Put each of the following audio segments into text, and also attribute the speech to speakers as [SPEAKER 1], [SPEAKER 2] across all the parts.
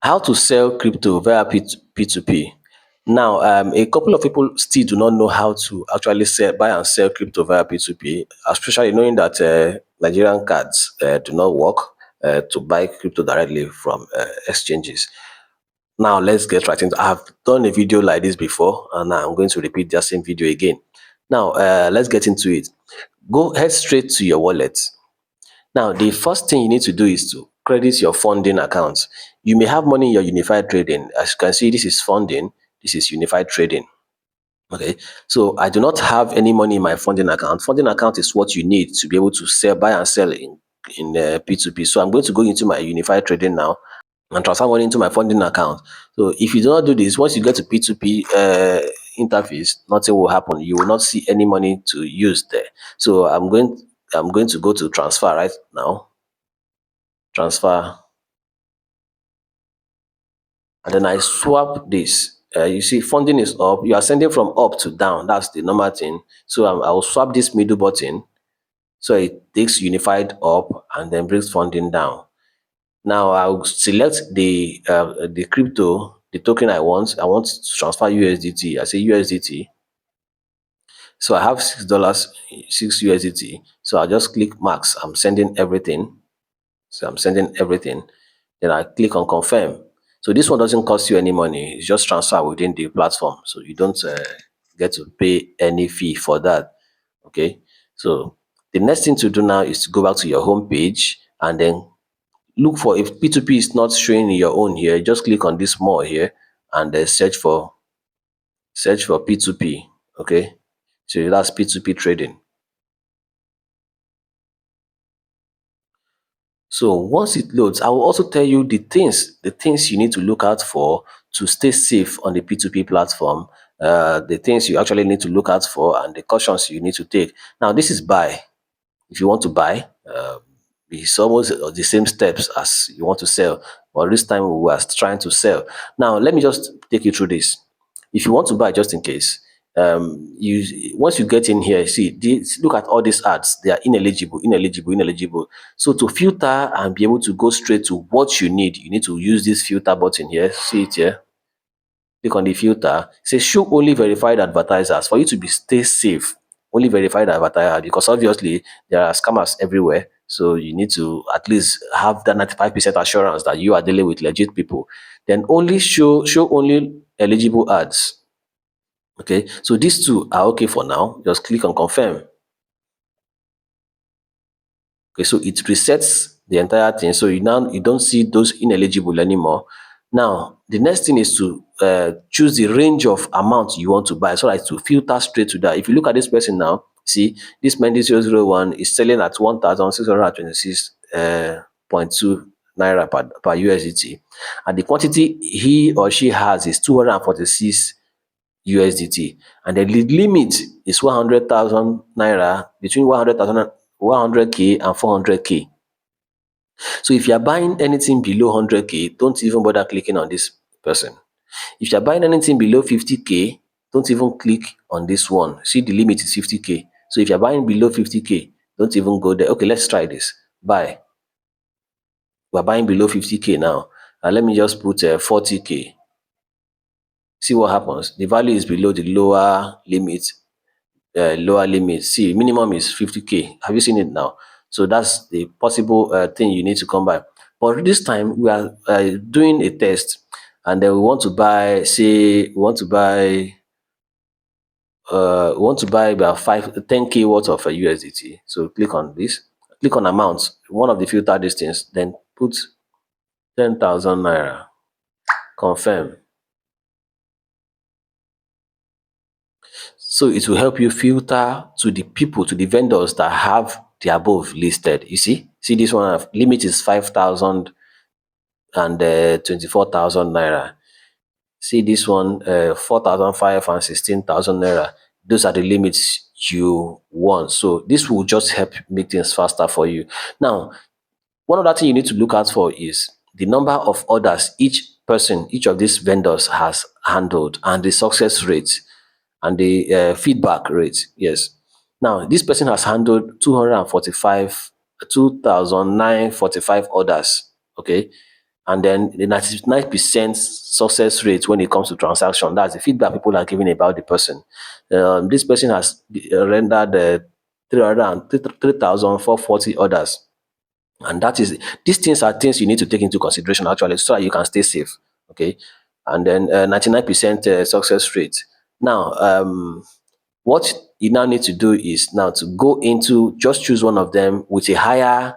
[SPEAKER 1] How to sell crypto via P2P. Now, a couple of people still do not know how to actually buy and sell crypto via P2P, especially knowing that Nigerian cards do not work to buy crypto directly from exchanges. Now, let's get right into. I've done a video like this before, and I'm going to repeat that same video again. Now, let's get into it. Go head straight to your wallet. Now, the first thing you need to do is to credit your funding account. You may have money in your unified trading. As you can see, this is funding, this is unified trading. Okay, so I do not have any money in my funding account. Funding account is what you need to be able to buy and sell in P2P. So I'm going to go into my unified trading now and transfer money into my funding account. So if you do not do this, once you get to P2P interface, nothing will happen. You will not see any money to use there. So I'm going to go to transfer right now. Transfer. And then I swap this. You see, funding is up. You are sending from up to down. That's the normal thing. So I will swap this middle button. So it takes unified up and then brings funding down. Now I'll select the crypto, the token I want. I want to transfer USDT. I say USDT. So I have $6, 6 USDT. So I'll just click max. I'm sending everything. So I'm sending everything. Then I click on confirm. So this one doesn't cost you any money. It's just transfer within the platform. So you don't get to pay any fee for that. Okay. So the next thing to do now is to go back to your home page and then look for, if P2P is not showing in your own here, just click on this more here and then search for P2P. Okay. So that's P2P trading. So once it loads, I will also tell you the things you need to look out for to stay safe on the P2P platform, the things you actually need to look out for and the cautions you need to take. Now, this is buy. If you want to buy, it's almost the same steps as you want to sell, but this time we are trying to sell. Now, let me just take you through this. If you want to buy, just in case, you once you get in here, see, look at all these ads. They are ineligible, ineligible, ineligible. So to filter and be able to go straight to what you need to use this filter button here. See it here. Click on the filter. Say show only verified advertisers for you to stay safe. Only verified advertisers, because obviously there are scammers everywhere. So you need to at least have that 95% assurance that you are dealing with legit people. Then only show only eligible ads. Okay, so these two are okay for now. Just click on confirm. Okay, so it resets the entire thing. So you don't see those ineligible anymore. Now, the next thing is to choose the range of amount you want to buy, so that to filter straight to that. If you look at this person now, see, this Mendy 001 is selling at 1,626.2 naira per USDT. And the quantity he or she has is 246 USDT. And the limit is 100,000 naira, between 100,000 100K and 400K. So if you're buying anything below 100K, don't even bother clicking on this person. If you're buying anything below 50K, don't even click on this one. See, the limit is 50K. So if you're buying below 50K, don't even go there. Okay, let's try this. Buy. We're buying below 50K now. And let me just put 40K. See what happens. The value is below the lower limit. See, minimum is 50K. Have you seen it now? So that's the possible thing you need to come by. But this time we are doing a test, and then we want to buy, say, we want to buy about 10K worth of USDT. So click on this, click on amount, one of the filter distance, then put 10,000 naira, confirm. So it will help you filter to the people, to the vendors that have the above listed. You see this one, limit is 5,000 and 24,000 naira. See this one, 4,500 and 16,000 naira. Those are the limits you want. So this will just help make things faster for you. Now, one other thing you need to look out for is the number of orders each of these vendors has handled, and the success rate and the feedback rate. Yes. Now, this person has handled 2,945 orders. Okay. And then the 99% success rate when it comes to transaction, that's the feedback people are giving about the person. This person has rendered 3,440 orders. And that is, these things are things you need to take into consideration actually, so that you can stay safe. Okay. And then 99% success rate. Now, what you now need to do is now to go into just choose one of them with a higher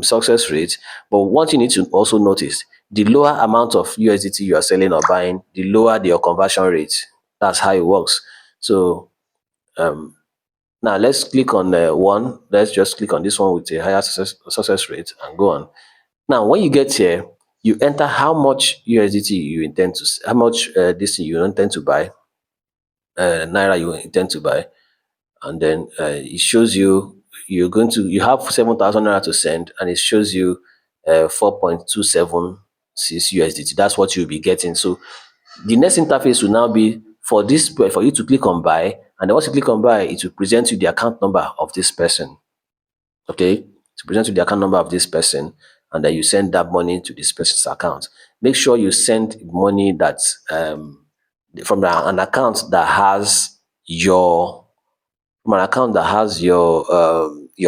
[SPEAKER 1] success rate. But what you need to also notice, the lower amount of USDT you are selling or buying, the lower your conversion rate. That's how it works. So now let's click on one. Let's just click on this one with a higher success rate and go on. Now, when you get here, you enter how much USDT you intend to, how much this thing you intend to buy, naira you intend to buy, and then it shows you you have 7,000 naira to send, and it shows you 4.276 USDT. That's what you'll be getting. So the next interface will now be for this, for you to click on buy, and then once you click on buy, it will present you the account number of this person. Okay, to present you the account number of this person, and then you send that money to this person's account. Make sure you send money that's from an account that has your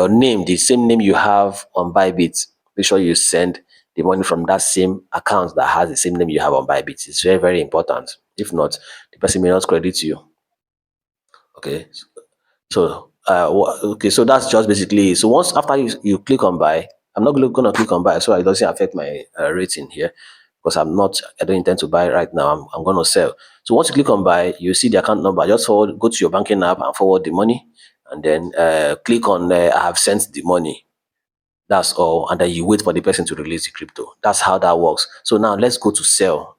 [SPEAKER 1] name, the same name you have on Bybit. Make sure you send the money from that same account that has the same name you have on Bybit. It's very, very important. If not, the person may not credit you. Okay. So okay, so that's just basically it. So once after you click on buy, I'm not going to click on buy so it doesn't affect my rating here, because I don't intend to buy right now. I'm going to sell. So once you click on buy, you see the account number. Just go to your banking app and forward the money, and then click on I have sent the money. That's all, and then you wait for the person to release the crypto. That's how that works. So now let's go to sell.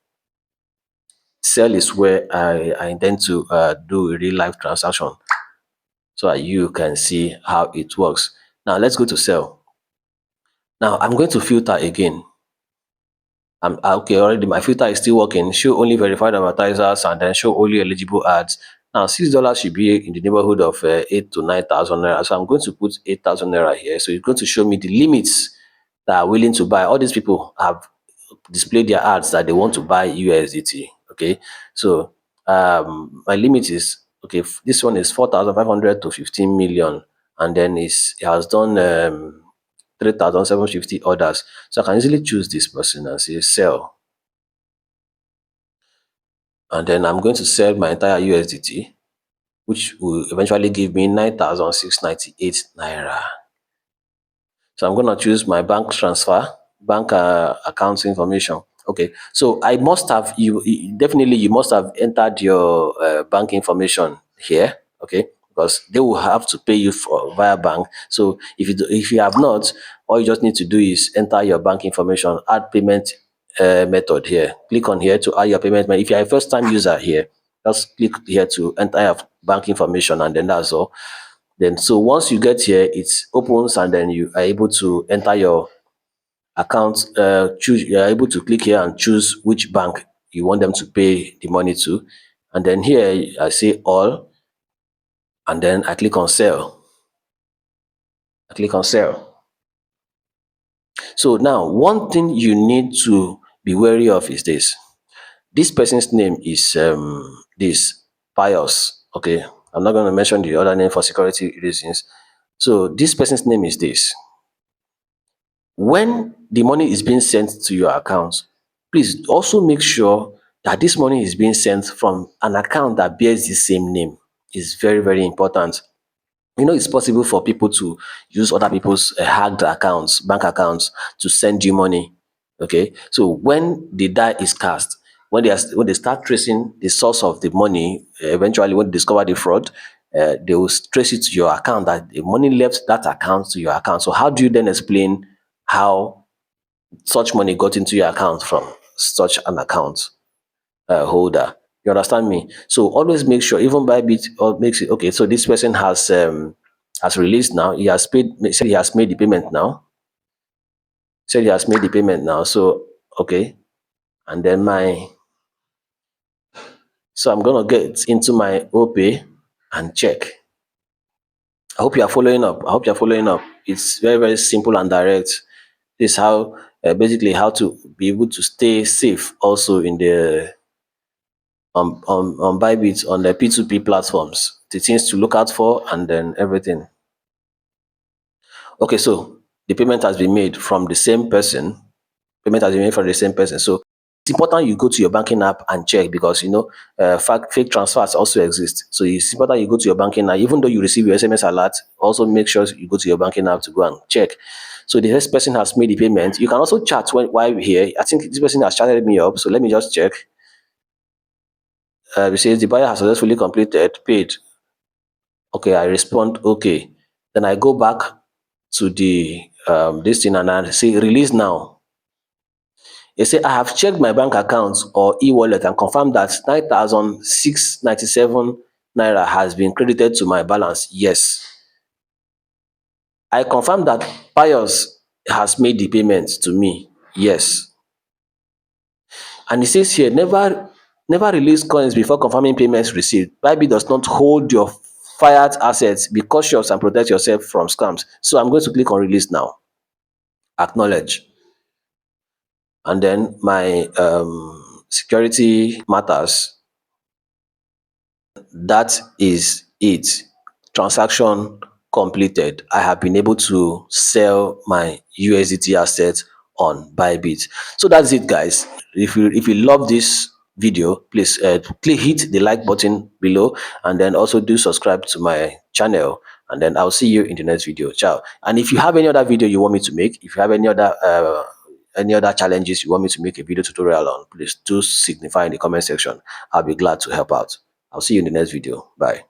[SPEAKER 1] Sell is where I intend to do a real life transaction, so that you can see how it works. Now let's go to sell. Now I'm going to filter again. Okay, already my filter is still working. Show only verified advertisers, and then show only eligible ads. Now $6 should be in the neighborhood of 8 to 9,000 naira. So I'm going to put 8,000 naira here. So it's going to show me the limits that are willing to buy. All these people have displayed their ads that they want to buy USDT. Okay, so my limit is okay. This one is 4,500 to 15 million, and then it has done 3,750 orders. So I can easily choose this person and say sell, and then I'm going to sell my entire USDT, which will eventually give me 9,698 naira. So I'm going to choose my bank transfer, bank account information. Okay, so I must have definitely you must have entered your bank information here. Okay, because they will have to pay you for via bank. So if you have not, all you just need to do is enter your bank information, add payment method here. Click on here to add your payment method. If you're a first time user here, just click here to enter your bank information, and then that's all. Then so once you get here, it opens, and then you are able to enter your account. You are able to click here and choose which bank you want them to pay the money to, and then here I say all, and then I click on sell. I click on sell. So now one thing you need to be wary of is this. This person's name is this Pius. Okay, I'm not going to mention the other name for security reasons. So this person's name is this. When the money is being sent to your account, please also make sure that this money is being sent from an account that bears the same name. It's very, very important. It's possible for people to use other people's hacked accounts, bank accounts, to send you money. Okay, so when the die is cast, when they start tracing the source of the money, eventually when they discover the fraud, they will trace it to your account, that the money left that account to your account. So how do you then explain how such money got into your account from such an account holder? You understand me? So always make sure, even Bybit or makes it okay. So this person has released now. He has paid. Said he has made the payment now. Said he has made the payment now. So okay, and then so I'm gonna get into my OPay and check. I hope you are following up. I hope you are following up. It's very, very simple and direct. This is how basically how to be able to stay safe also in the on Bybit on the P2P platforms, the things to look out for and then everything. Okay, so the payment has been made from the same person. Payment has been made from the same person. So it's important you go to your banking app and check because fake transfers also exist. So it's important you go to your banking app, even though you receive your SMS alert. Also make sure you go to your banking app to go and check. So the next person has made the payment. You can also chat while we're here. I think this person has chatted me up. So let me just check. It says the buyer has successfully completed, paid. Okay, I respond, okay. Then I go back to the this thing and I say release now. They say I have checked my bank account or e-wallet and confirmed that 9,697 naira has been credited to my balance. Yes. I confirm that Pius has made the payment to me. Yes. And it says here, never release coins before confirming payments received. Bybit does not hold your fiat assets. Be cautious and protect yourself from scams. So I'm going to click on release now. Acknowledge. And then my security matters. That is it. Transaction completed. I have been able to sell my USDT asset on Bybit. So that's it, guys. If you love this video, please hit the like button below and then also do subscribe to my channel. And then I'll see you in the next video. Ciao. And if you have any other video you want me to make, if you have any other challenges you want me to make a video tutorial on, please do signify in the comment section. I'll be glad to help out. I'll see you in the next video. Bye.